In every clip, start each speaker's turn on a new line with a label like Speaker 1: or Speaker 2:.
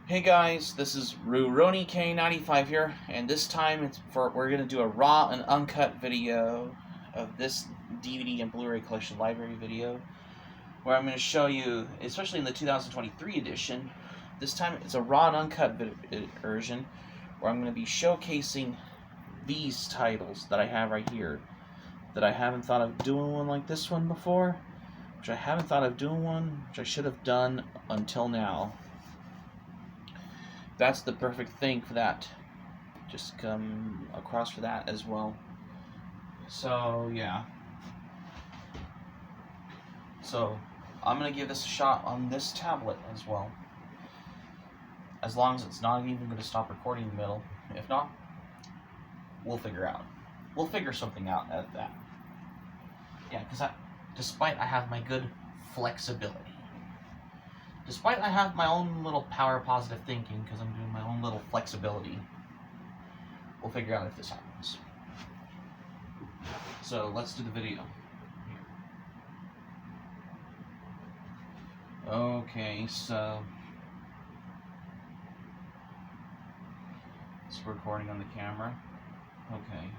Speaker 1: Hey guys, this is Ruroni K95 here, and this time we're gonna do a raw and uncut video of this DVD and Blu-ray collection library video, where I'm gonna show you, especially in the 2023 edition. This time it's a raw and uncut version, where I'm gonna be showcasing these titles that I have right here. That I haven't thought of doing one like this one before, which I haven't thought of doing one, which I should have done until now. That's the perfect thing for that. Just come across for that as well. So, yeah. So, I'm going to give this a shot on this tablet as well. As long as it's not even going to stop recording in the middle. If not, we'll figure out. We'll figure something out at that. Yeah, because despite I have my good flexibility. Despite I have my own little power of positive thinking, because I'm doing my own little flexibility, we'll figure out if this happens. So let's do the video. Okay, so it's recording on the camera. Okay.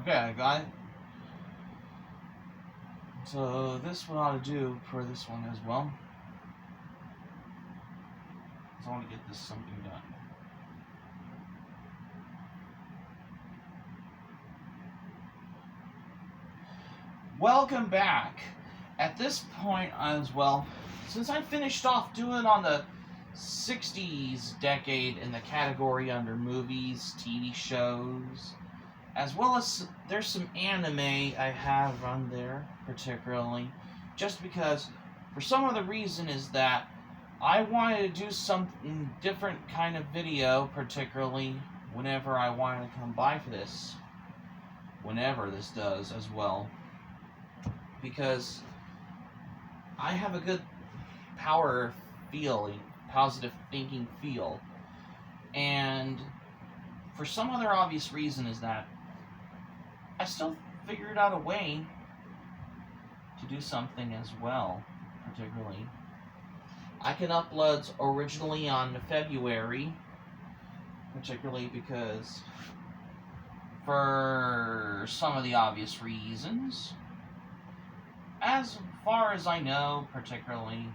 Speaker 1: Okay, I got it. So this what I ought to do for this one as well. So I want to get this something done. Welcome back. At this point as well, since I finished off doing on the 60s decade in the category under movies, TV shows, as well as there's some anime I have on there, particularly, just because, for some other reason, is that I wanted to do something different kind of video, particularly whenever I wanted to come by for this, whenever this does as well, because I have a good power feeling, positive thinking feel, and for some other obvious reason is that I still figured out a way to do something as well, particularly. I can upload originally on February, particularly because for some of the obvious reasons. As far as I know, particularly,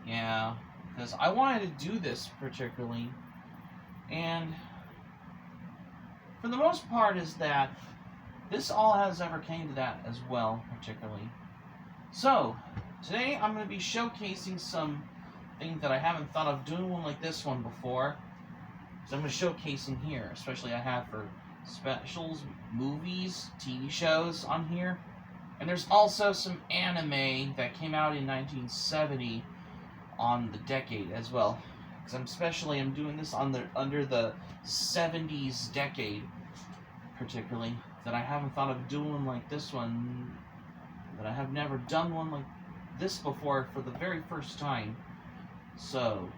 Speaker 1: yeah, because I wanted to do this particularly, and for the most part is that this all has ever came to that as well, particularly. So, today I'm going to be showcasing some things that I haven't thought of doing one like this one before. So I'm going to showcase in here, especially I have for specials, movies, TV shows on here. And there's also some anime that came out in 1970 on the decade as well. Because I'm doing this on under the 70s decade, particularly, that I haven't thought of doing like this one, that I have never done one like this before for the very first time. So,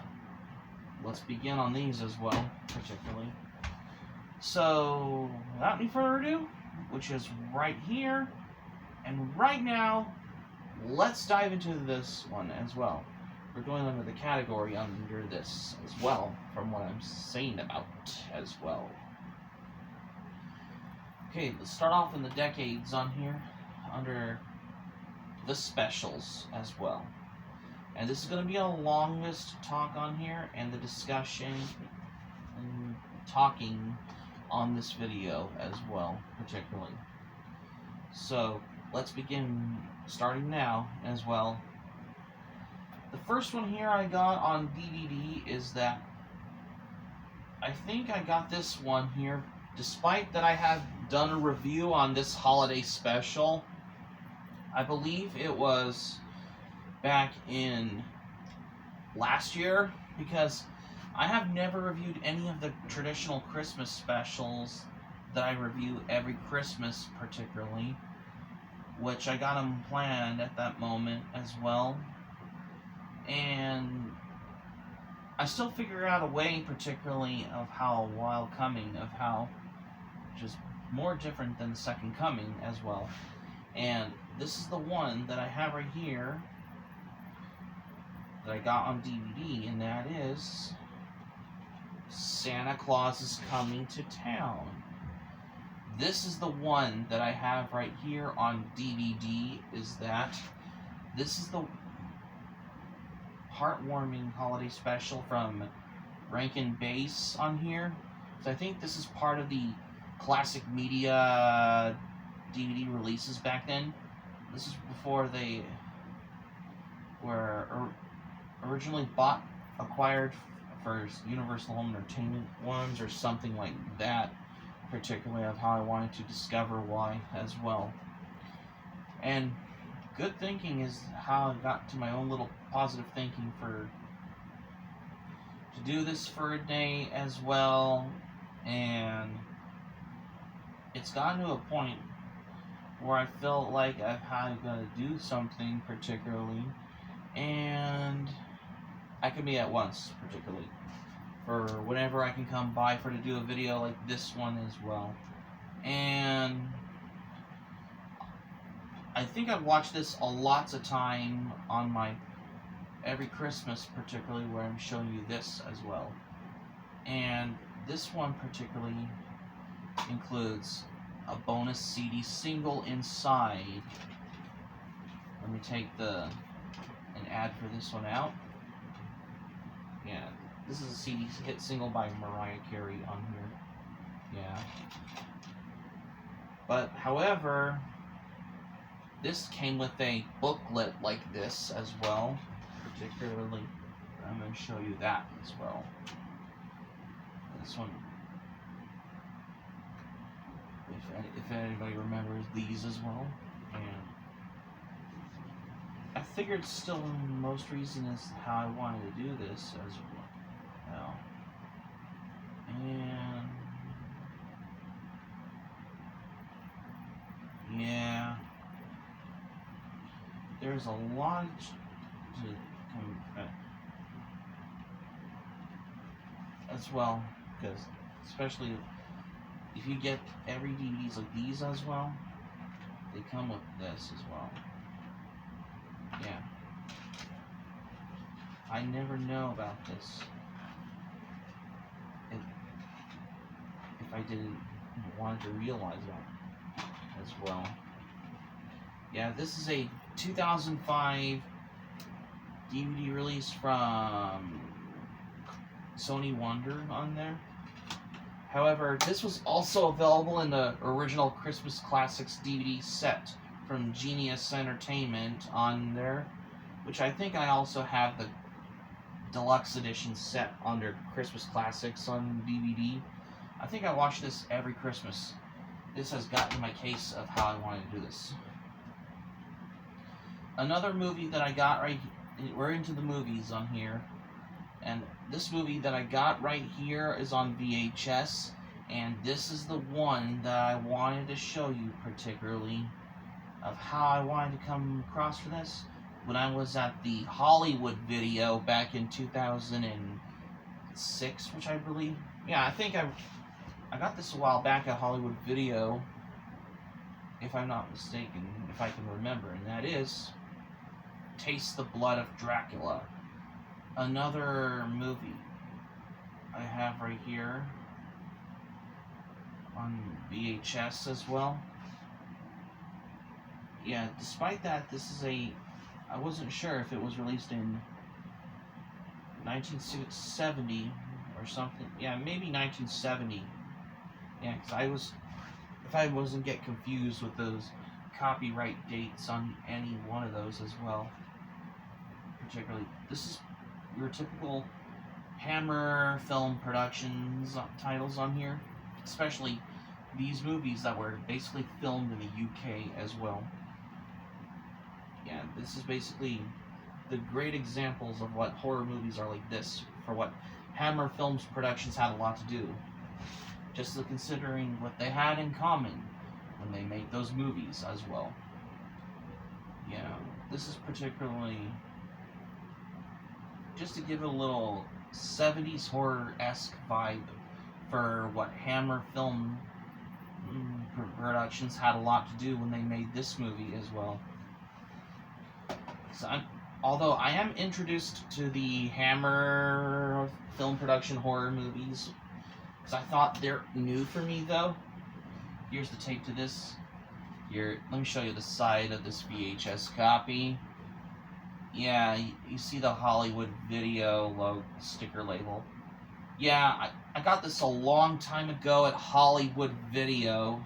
Speaker 1: let's begin on these as well, particularly. So, without any further ado, which is right here, and right now, let's dive into this one as well. We're going under the category under this as well, from what I'm saying about as well. Okay, let's start off in the decades on here, under the specials as well. And this is going to be a longest talk on here, and the discussion and talking on this video as well, particularly. So, let's begin starting now as well. The first one here I got on DVD is that I think I got this one here, despite that I have done a review on this holiday special. I believe it was back in last year, because I have never reviewed any of the traditional Christmas specials that I review every Christmas, particularly, which I got them planned at that moment as well. And I still figure out a way, particularly of how Wild Coming, of how just more different than the Second Coming as well. And this is the one that I have right here that I got on DVD, and that is Santa Claus is Coming to Town. This is the one that I have right here on DVD. This is the heartwarming holiday special from Rankin Bass on here. So I think this is part of the classic media DVD releases back then. This is before they were originally acquired for Universal Home Entertainment ones or something like that, particularly of how I wanted to discover why as well. And good thinking is how I got to my own little positive thinking to do this for a day as well. And it's gotten to a point where I felt like I've had to do something particularly, and I can be at once particularly for whenever I can come by to do a video like this one as well. And I think I've watched this a lots of time on my every Christmas, particularly where I'm showing you this as well. And this one particularly includes a bonus CD single inside. Let me take an ad for this one out. Yeah, this is a CD hit single by Mariah Carey on here. Yeah. But, however, this came with a booklet like this as well. Particularly, I'm going to show you that as well. This one, if anybody remembers these as well. And I figured still the most reason is how I wanted to do this as well. And yeah, there's a lot to come as well, because especially if you get every DVDs like these as well, they come with this as well. Yeah, I never know about this if I didn't want to realize that as well. Yeah, this is a 2005 DVD release from Sony Wonder on there. However, this was also available in the original Christmas Classics DVD set from Genius Entertainment on there, which I think I also have the deluxe edition set under Christmas Classics on DVD. I think I watch this every Christmas. This has gotten my case of how I wanted to do this. Another movie that I got we're into the movies on here, and this movie that I got right here is on VHS, and this is the one that I wanted to show you particularly of how I wanted to come across for this. When I was at the Hollywood Video back in 2006, which I believe, yeah, I think I got this a while back at Hollywood Video, if I'm not mistaken, if I can remember, and that is Taste the Blood of Dracula. Another movie I have right here on VHS as well. Yeah, despite that, this is I wasn't sure if it was released in 1970 or something. Yeah, maybe 1970. Yeah, because if I wasn't get confused with those copyright dates on any one of those as well. Particularly, this is your typical Hammer Film Productions titles on here, especially these movies that were basically filmed in the UK as well. Yeah, this is basically the great examples of what horror movies are like this, for what Hammer Films Productions had a lot to do. Just considering what they had in common when they made those movies as well. Yeah, this is particularly just to give it a little 70s horror-esque vibe for what Hammer Film Productions had a lot to do when they made this movie as well. So although I am introduced to the Hammer Film Production horror movies, because I thought they're new for me though. Here's the tape to this. Here, let me show you the side of this VHS copy. Yeah, you see the Hollywood Video sticker label. Yeah, I got this a long time ago at Hollywood Video.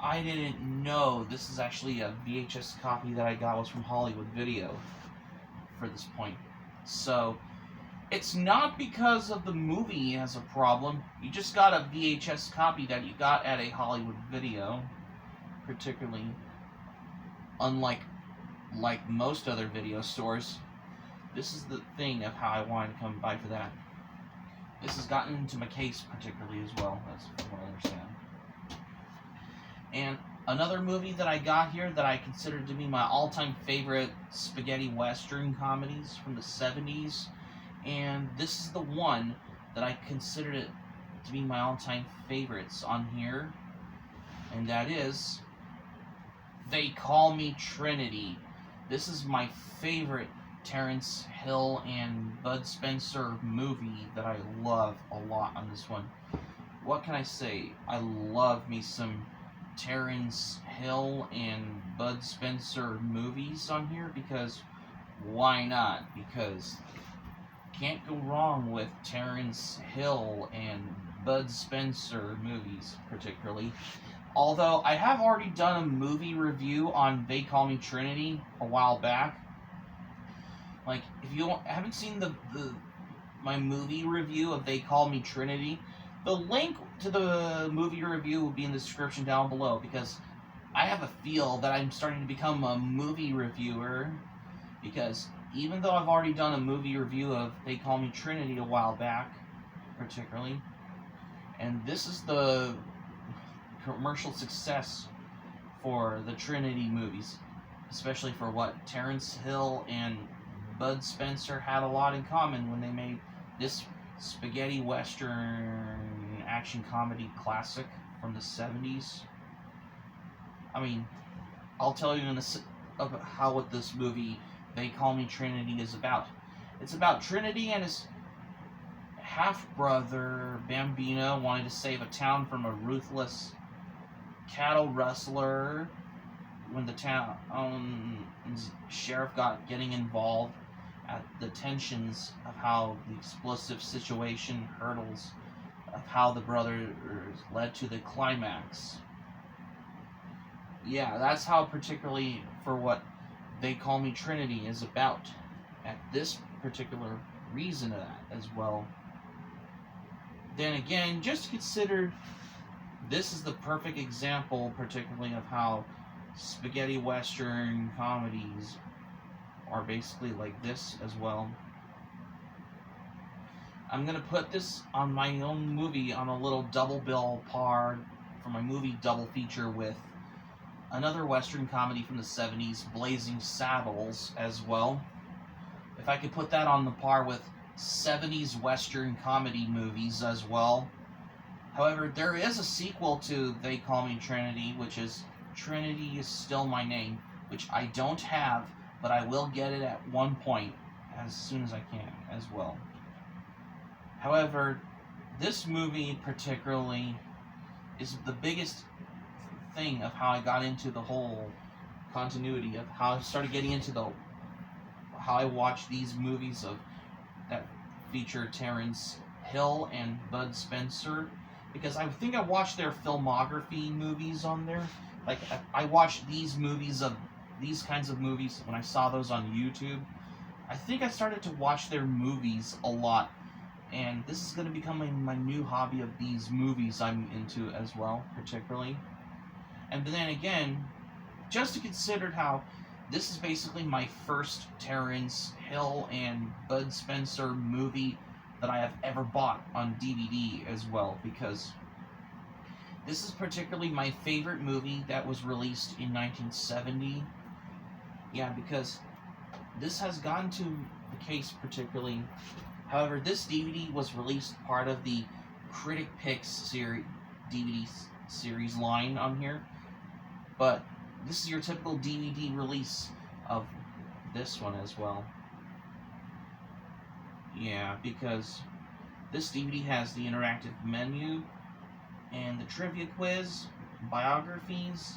Speaker 1: I didn't know this is actually a VHS copy that I got was from Hollywood Video for this point. So, it's not because of the movie as a problem. You just got a VHS copy that you got at a Hollywood Video, particularly unlike most other video stores. This is the thing of how I wanted to come by for that. This has gotten into my case particularly as well, that's from what I understand. And another movie that I got here that I consider to be my all-time favorite spaghetti western comedies from the 70s, and this is the one that I considered it to be my all-time favorites on here, and that is They Call Me Trinity. This is my favorite Terence Hill and Bud Spencer movie that I love a lot on this one. What can I say? I love me some Terence Hill and Bud Spencer movies on here because why not? Because can't go wrong with Terence Hill and Bud Spencer movies particularly. Although I have already done a movie review on They Call Me Trinity a while back. Like, if you haven't seen my movie review of They Call Me Trinity, the link to the movie review will be in the description down below, because I have a feel that I'm starting to become a movie reviewer, because even though I've already done a movie review of They Call Me Trinity a while back, particularly, and this is the commercial success for the Trinity movies, especially for what Terence Hill and Bud Spencer had a lot in common when they made this spaghetti western action comedy classic from the 70s. I mean, I'll tell you what this movie They Call Me Trinity is about. It's about Trinity and his half-brother Bambino wanting to save a town from a ruthless cattle rustler when the town sheriff got getting involved at the tensions of how the explosive situation hurdles of how the brothers led to the climax. Yeah, that's how particularly for what They Call Me Trinity is about at this particular reason of that as well. Then again, just consider this is the perfect example particularly of how spaghetti western comedies are basically like this as well. I'm going to put this on my own movie on a little double bill par for my movie double feature with another western comedy from the 70s, Blazing Saddles, as well. If I could put that on the par with 70s western comedy movies as well. However, there is a sequel to They Call Me Trinity, which is Trinity Is Still My Name, which I don't have, but I will get it at one point as soon as I can as well. However, this movie particularly is the biggest thing of how I got into the whole continuity of how I started getting into how I watched these movies that feature Terence Hill and Bud Spencer, because I think I watched their filmography movies on there. Like, I watched these movies of these kinds of movies when I saw those on YouTube. I think I started to watch their movies a lot, and this is going to become my new hobby of these movies I'm into as well, particularly. And then again, just to consider how this is basically my first Terence Hill and Bud Spencer movie that I have ever bought on DVD as well, because this is particularly my favorite movie that was released in 1970. Yeah, because this has gotten to the case particularly. However, this DVD was released part of the Critic Picks DVD series line on here, but this is your typical DVD release of this one as well. Yeah, because this DVD has the interactive menu and the trivia quiz, biographies,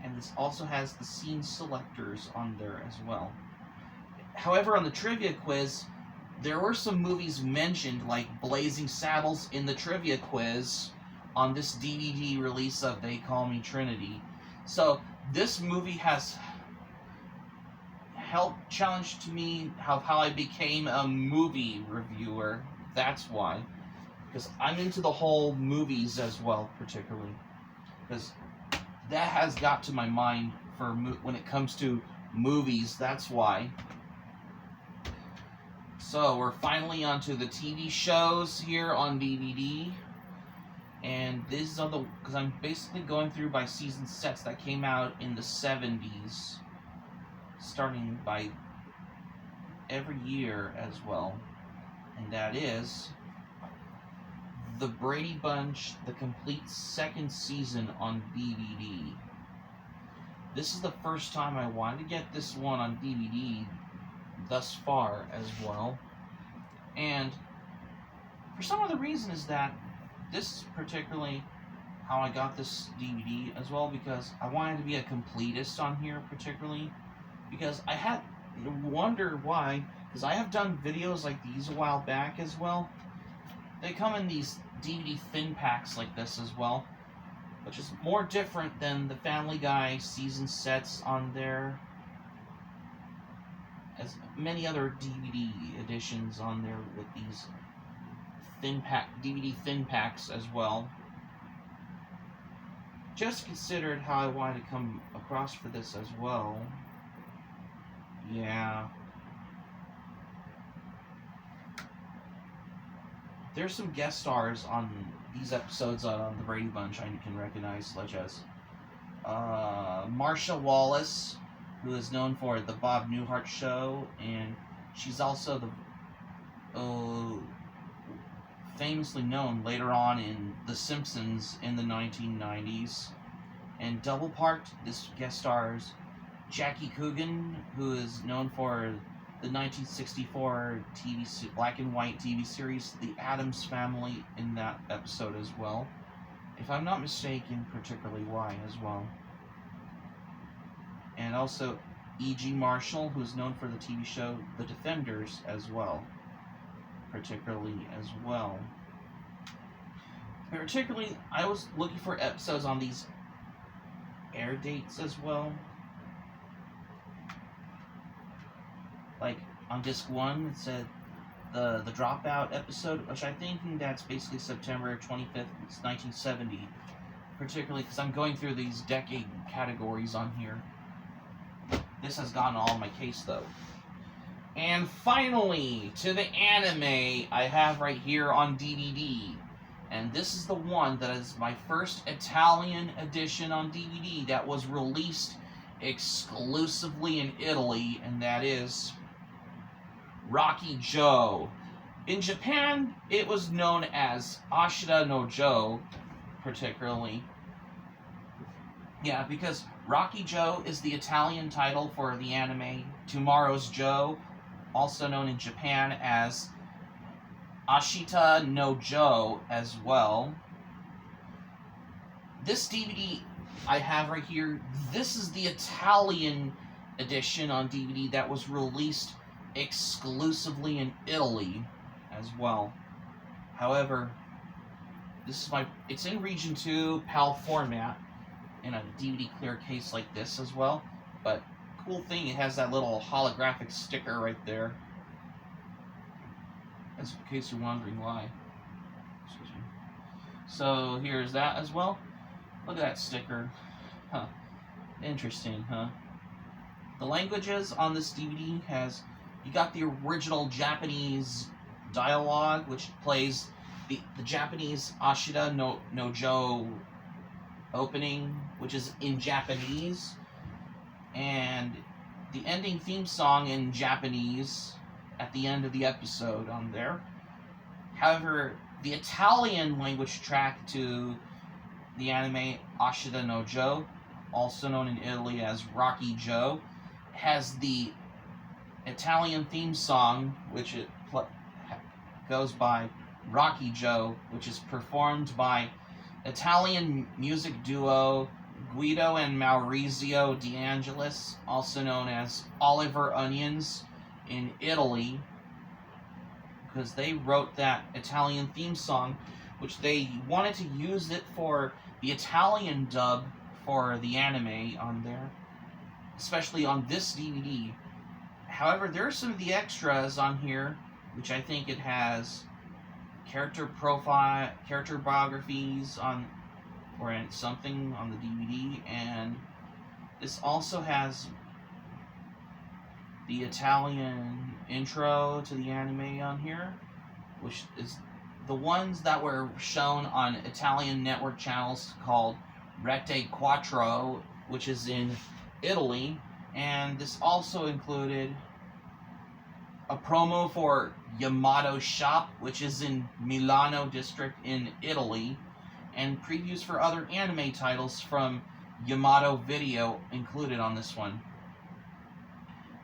Speaker 1: and this also has the scene selectors on there as well. However, on the trivia quiz, there were some movies mentioned, like Blazing Saddles in the trivia quiz on this DVD release of They Call Me Trinity. So this movie has helped challenge to me how I became a movie reviewer. That's why. Because I'm into the whole movies as well, particularly. Because that has got to my mind for when it comes to movies. That's why. So we're finally onto the TV shows here on DVD. And these are because I'm basically going through by season sets that came out in the 70s. Starting by every year as well. And that is The Brady Bunch, the complete second season on DVD. This is the first time I wanted to get this one on DVD thus far as well. And for some other reason is that this is particularly how I got this DVD as well, because I wanted to be a completist on here particularly. Because I had wonder why, because I have done videos like these a while back as well. They come in these DVD thin packs like this as well, which is more different than the Family Guy season sets on there, as many other DVD editions on there with these DVD thin packs as well. Just considered how I wanted to come across for this as well. Yeah. There's some guest stars on these episodes on The Brady Bunch I can recognize, such as Marsha Wallace, who is known for The Bob Newhart Show, and she's also the famously known later on in The Simpsons in the 1990s. And double parked, this guest stars Jackie Coogan, who is known for the 1964 black and white TV series The Addams Family in that episode as well. If I'm not mistaken, particularly why as well. And also E.G. Marshall, who's known for the TV show The Defenders as well. Particularly as well. Particularly, I was looking for episodes on these air dates as well. Like on disc 1, it said the Dropout episode, which I think that's basically September 25th, 1970. Particularly because I'm going through these decade categories on here. This has gotten all my case though. And finally, to the anime I have right here on DVD. And this is the one that is my first Italian edition on DVD that was released exclusively in Italy, and that is Rocky Joe. In Japan, it was known as Ashita no Joe, particularly. Yeah, because Rocky Joe is the Italian title for the anime Tomorrow's Joe, also known in Japan as Ashita no Joe as well. This DVD I have right here, this is the Italian edition on DVD that was released exclusively in Italy as well. However, this is it's in Region 2 PAL format in a DVD clear case like this as well. But cool thing, it has that little holographic sticker right there. As in case you're wondering why. Excuse me. So here's that as well. Look at that sticker. Huh. Interesting, huh? The languages on this DVD you got the original Japanese dialogue, which plays the Japanese Ashita no Joe opening, which is in Japanese, and the ending theme song in Japanese, at the end of the episode on there. However, the Italian language track to the anime Ashita no Joe, also known in Italy as Rocky Joe, has the Italian theme song, which goes by Rocky Joe, which is performed by Italian music duo Guido and Maurizio De Angelis, also known as Oliver Onions in Italy, because they wrote that Italian theme song, which they wanted to use it for the Italian dub for the anime on there, especially on this DVD. However, there are some of the extras on here, which I think it has character biographies on, or something on the DVD, and this also has the Italian intro to the anime on here, which is the ones that were shown on Italian network channels called Rete Quattro, which is in Italy, and this also included a promo for Yamato Shop, which is in Milano district in Italy, and previews for other anime titles from Yamato Video included on this one.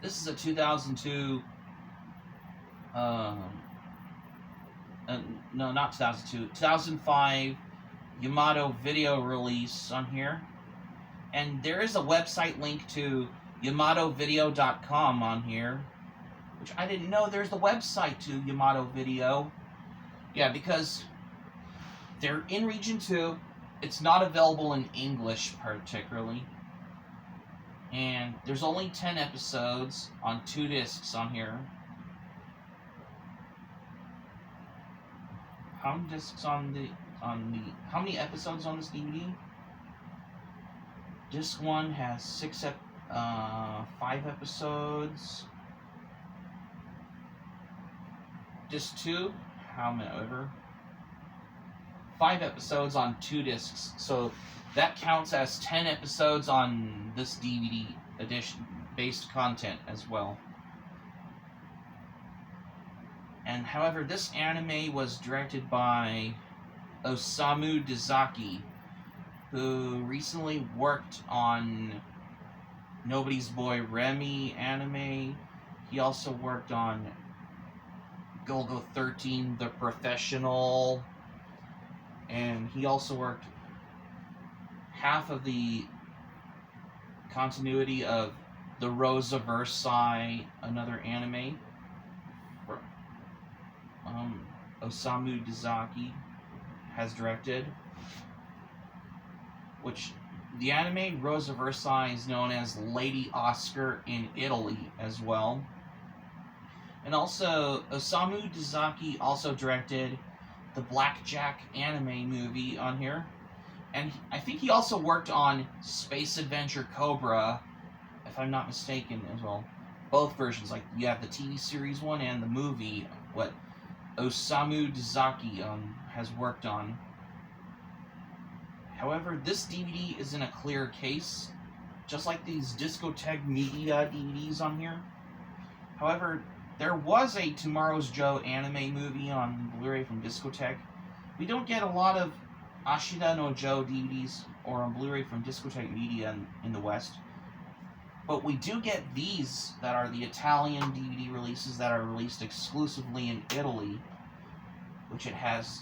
Speaker 1: This is a 2002, no, not 2002, 2005 Yamato Video release on here. And there is a website link to video.com on here, which I didn't know there's the website to Yamato Video. Yeah, because they're in Region 2. It's not available in English particularly. And there's only 10 episodes on 2 discs on here. How many discs how many episodes on this DVD? Disc 1 has 5 episodes. Disc 2, however, 5 episodes on 2 discs. So that counts as 10 episodes on this DVD edition based content as well. And however, this anime was directed by Osamu Dezaki, who recently worked on Nobody's Boy Remy anime. He also worked on Golgo 13, The Professional, and he also worked half of the continuity of The Rosa Versailles, another anime. Osamu Dezaki has directed, which the anime Rosa Versailles is known as Lady Oscar in Italy as well. And also, Osamu Dezaki also directed the Blackjack anime movie on here. And I think he also worked on Space Adventure Cobra, if I'm not mistaken, as well. Both versions, like you have the TV series one and the movie, what Osamu Dezaki has worked on. However, this DVD is in a clear case, just like these Discotheque Media DVDs on here. However, there was a Tomorrow's Joe anime movie on Blu-ray from Discotheque. We don't get a lot of Ashita no Joe DVDs or on Blu-ray from Discotheque Media in the West. But we do get these that are the Italian DVD releases that are released exclusively in Italy, which it has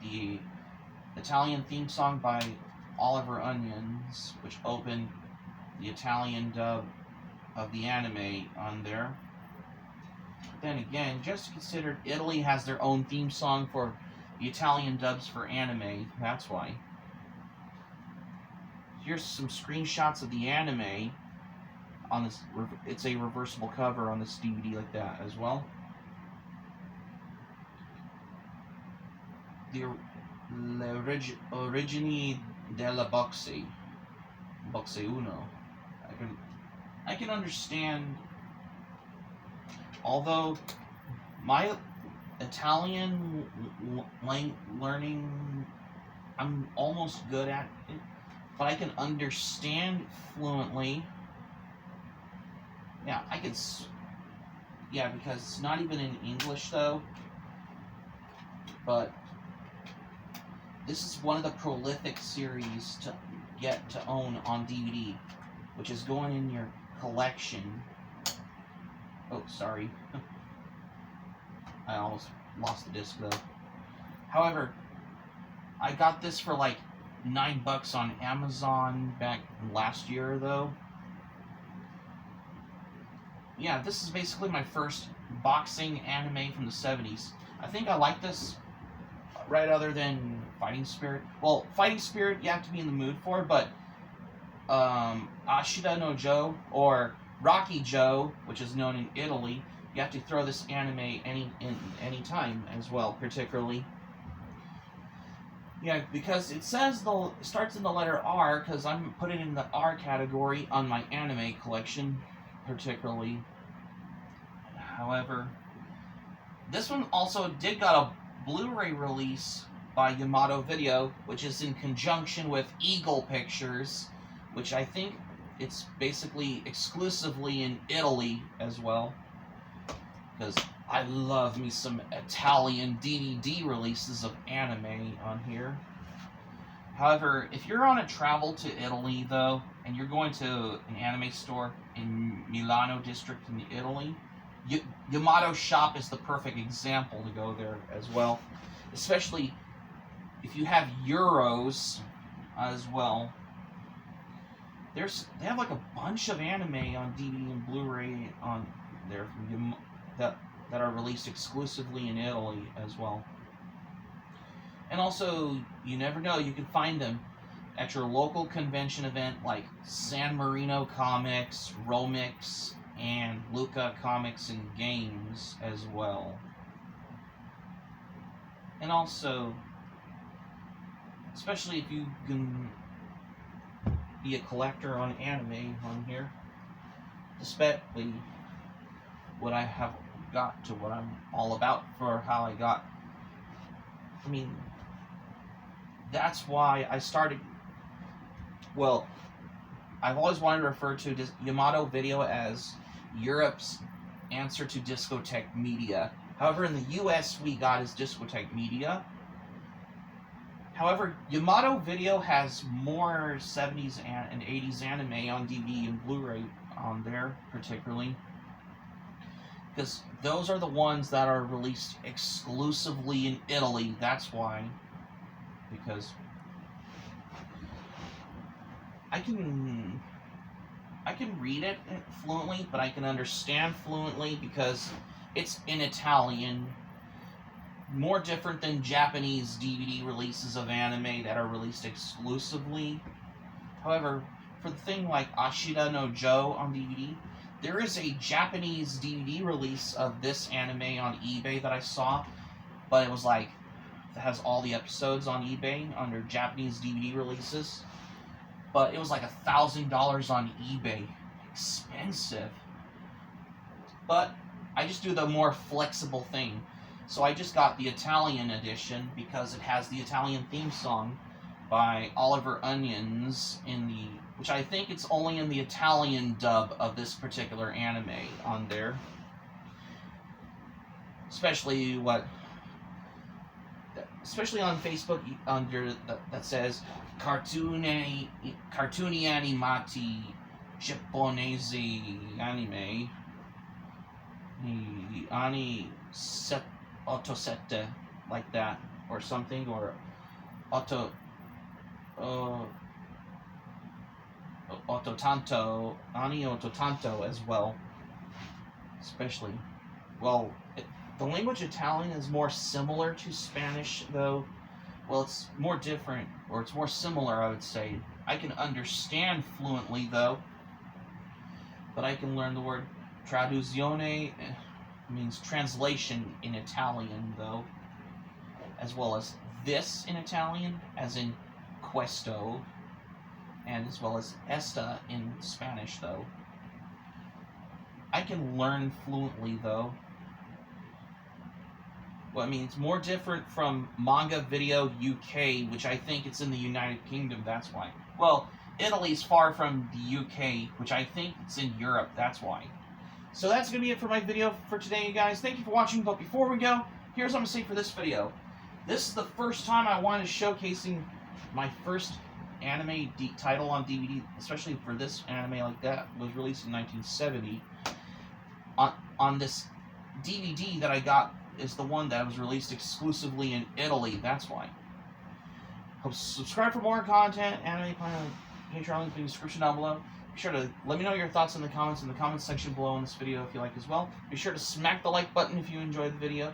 Speaker 1: the Italian theme song by Oliver Onions, which opened the Italian dub of the anime on there. But then again, just consider Italy has their own theme song for the Italian dubs for anime, that's why. Here's some screenshots of the anime on this. It's a reversible cover on this DVD like that as well. The Origini della Boxe Uno. I can understand, although my Italian learning, I'm almost good at it, but I can understand fluently. Yeah, yeah, because it's not even in English though. But this is one of the prolific series to get to own on DVD, which is going in your collection. Oh, sorry. I almost lost the disc though. However, I got this for like $9 on Amazon back last year though. Yeah, this is basically my first boxing anime from the 70s. I think I like this right other than Fighting Spirit. Well, Fighting Spirit you have to be in the mood for, but Ashida no Joe or Rocky Joe, which is known in Italy, you have to throw this anime any time as well, particularly. Yeah, because it says it starts in the letter R, because I'm putting it in the R category on my anime collection, particularly. However, this one also did got a Blu-ray release by Yamato Video, which is in conjunction with Eagle Pictures, which I think it's basically exclusively in Italy as well, because I love me some Italian DVD releases of anime on here. However, if you're on a travel to Italy though, and you're going to an anime store in Milano district in Italy, Yamato Shop is the perfect example to go there as well, especially if you have euros as well. They have like a bunch of anime on DVD and Blu-ray on there that are released exclusively in Italy as well. And also, you never know, you can find them at your local convention event like San Marino Comics, Romix, and Luca Comics and Games as well. And also, especially if you can be a collector on anime on here, especially what I have got to what I'm all about for how I got. I mean, that's why I started. Well, I've always wanted to refer to Yamato Video as Europe's answer to Discotheque Media. However, in the US, we got is Discotheque Media. However, Yamato Video has more 70s and 80s anime on DVD and Blu-ray on there, particularly. Because those are the ones that are released exclusively in Italy, that's why. Because I can read it fluently, but I can understand fluently because it's in Italian. More different than Japanese DVD releases of anime that are released exclusively. However, for the thing like Ashida no Joe on DVD, there is a Japanese DVD release of this anime on eBay that I saw, but it was like, it has all the episodes on eBay under Japanese DVD releases, but it was like $1,000 on eBay. Expensive. But I just do the more flexible thing. So I just got the Italian edition because it has the Italian theme song by Oliver Onions which I think it's only in the Italian dub of this particular anime on there. Especially on Facebook under that says cartooni animati Giapponese anime ani 87 like that or something, or Ottotanto, Ani Ottotanto as well. Especially, well, the language Italian is more similar to Spanish, though. Well, it's more different, or it's more similar, I would say. I can understand fluently, though, but I can learn the word traduzione, means translation in Italian, though, as well as this in Italian, as in questo, and as well as esta in Spanish, though. I can learn fluently, though. Well, I mean, it's more different from Manga Video UK, which I think it's in the United Kingdom, that's why. Well, Italy's far from the UK, which I think it's in Europe, that's why. So that's going to be it for my video for today, you guys. Thank you for watching, but before we go, here's what I'm going to say for this video. This is the first time I wanted showcasing my first anime title on DVD, especially for this anime like that, was released in 1970. On this DVD that I got is the one that was released exclusively in Italy, that's why. Hope subscribe for more content, anime, Patreon link in the description down below. Be sure to let me know your thoughts in the comments section below in this video if you like as well. Be sure to smack the like button if you enjoyed the video.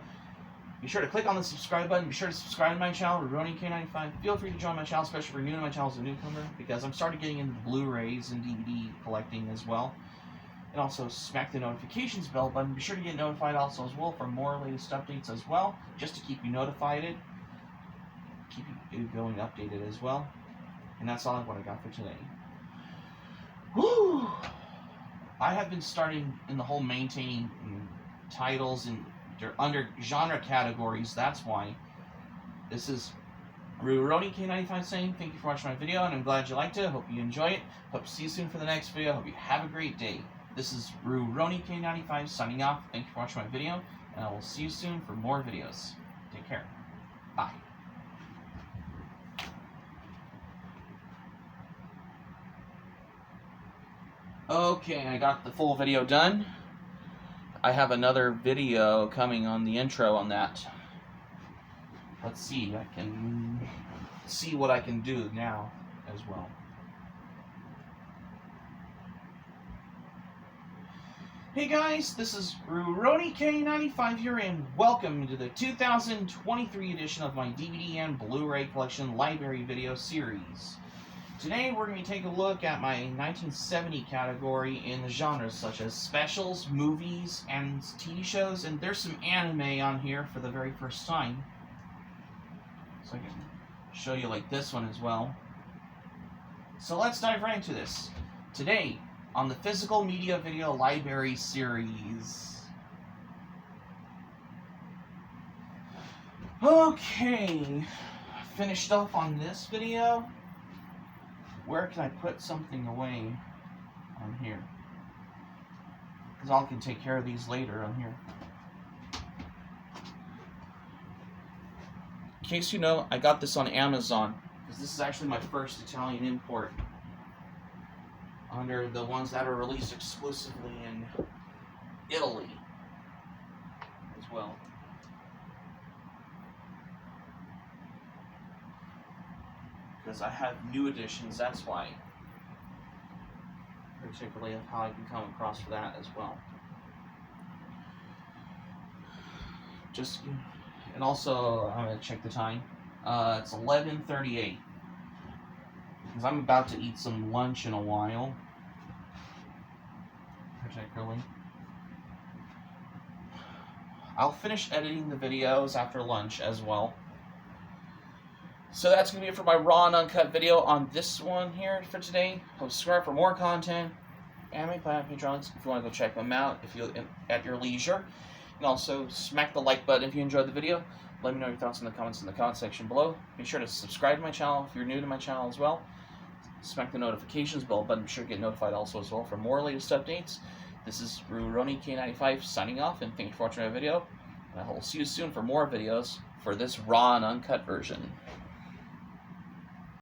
Speaker 1: Be sure to click on the subscribe button. Be sure to subscribe to my channel, RoniK95. Feel free to join my channel, especially if you're new to my channel as a newcomer, because I'm starting getting into Blu-rays and DVD collecting as well. And also smack the notifications bell button. Be sure to get notified also as well for more latest updates as well, just to keep you notified, keep you going updated as well. And that's all what I got for today. Woo! I have been starting in the whole maintaining titles and they're under genre categories. That's why. This is RoniK95 saying thank you for watching my video, and I'm glad you liked it. Hope you enjoy it. Hope to see you soon for the next video. Hope you have a great day. This is RoniK95 signing off. Thank you for watching my video, and I will see you soon for more videos. Take care. Bye. Okay, I got the full video done. I have another video coming on the intro on that. Let's see, I can see what I can do now as well. Hey guys, this is RoniK95 here, and welcome to the 2023 edition of my DVD and Blu-ray collection library video series. Today we're going to be taking a look at my 1970 category in the genres such as specials, movies, and TV shows, and there's some anime on here for the very first time. So I can show you like this one as well. So let's dive right into this. Today, on the Physical Media Video Library series. Okay, finished up on this video. Where can I put something away on here? Because I can take care of these later on here. In case you know, I got this on Amazon, because this is actually my first Italian import under the ones that are released exclusively in Italy as well. Because I have new editions, that's why. Particularly of how I can come across for that as well. And also, I'm going to check the time. It's 11:38. Because I'm about to eat some lunch in a while. Particularly. I'll finish editing the videos after lunch as well. So that's going to be it for my raw and uncut video on this one here for today. Subscribe for more content. Anime Patreons, if you want to go check them out if you at your leisure. And also smack the like button if you enjoyed the video. Let me know your thoughts in the comments in the comment section below. Be sure to subscribe to my channel if you're new to my channel as well. Smack the notifications bell button. Be sure to get notified also as well for more latest updates. This is RoniK95 signing off, and thank you for watching my video. And I will see you soon for more videos for this raw and uncut version.